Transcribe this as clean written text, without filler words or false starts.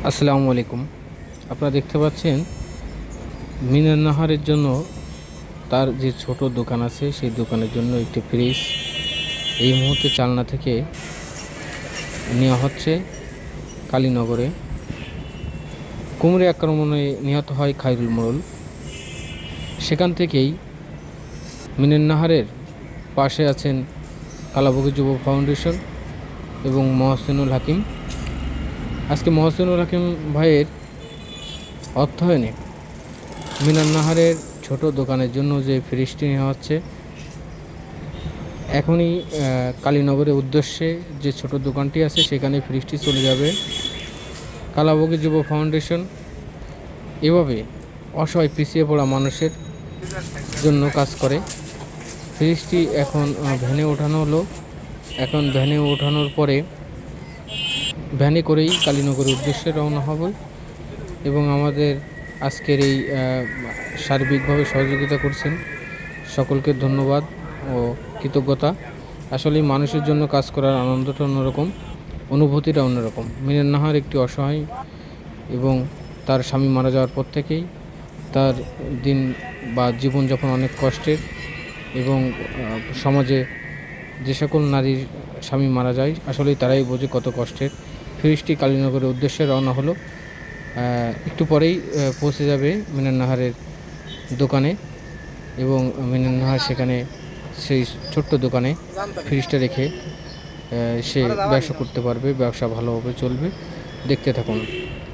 আসসালামু আলাইকুম। আপনারা দেখতে পাচ্ছেন মিনার নাহারের জন্য তার যে ছোট দোকান আছে সেই দোকানের জন্য একটি ফ্রিজ এই মুহূর্তে চালনা থেকে নেওয়া হচ্ছে কালীনগরে। কুমির আক্রমণে নিহত হয় খায়রুল মোড়ল। সেখান থেকেই মিনার নাহারের পাশে আছেন কালাবগি যুব ফাউন্ডেশন এবং মহসিনুল হাকিম। আজকে মহসিনুল হাকিম ভাইয়ের অর্থায়নে মিনার নাহারের ছোট দোকানের জন্য যে ফ্রিজটি নেওয়া হচ্ছে, এখনই কালীনগরের উদ্দেশ্যে যে ছোট দোকানটি আছে সেখানে ফ্রিজটি চলে যাবে। কালাবগি যুব ফাউন্ডেশন এভাবে অসহায় পিছিয়ে পড়া মানুষের জন্য কাজ করে। ফ্রিজটি এখন ভ্যানে ওঠানো হলো। এখন ভ্যানে ওঠানোর পরে ভ্যানে করেই কালীনগরের উদ্দেশ্যে রওনা হবে এবং আমাদের আজকের এই সার্বিকভাবে সহযোগিতা করছেন সকলকে ধন্যবাদ ও কৃতজ্ঞতা। আসলে মানুষের জন্য কাজ করার আনন্দটা অন্যরকম, অনুভূতিটা অন্যরকম। মিনার নাহার একটি অসহায় এবং তার স্বামী মারা যাওয়ার পর থেকেই তার দিন বা জীবনযাপন অনেক কষ্টের এবং সমাজে যে সকল নারীর স্বামী মারা যায় আসলেই তারাই বোঝে কত কষ্টের। ফ্রিজটি কালীনগরের উদ্দেশ্যে রওনা হলো। একটু পরেই পৌঁছে যাবে মিনার নাহারের দোকানে এবং মিনার নাহার সেখানে সেই ছোট্ট দোকানে ফ্রিজটা রেখে সে ব্যবসা করতে পারবে, ব্যবসা ভালোভাবে চলবে। দেখতে থাকুন।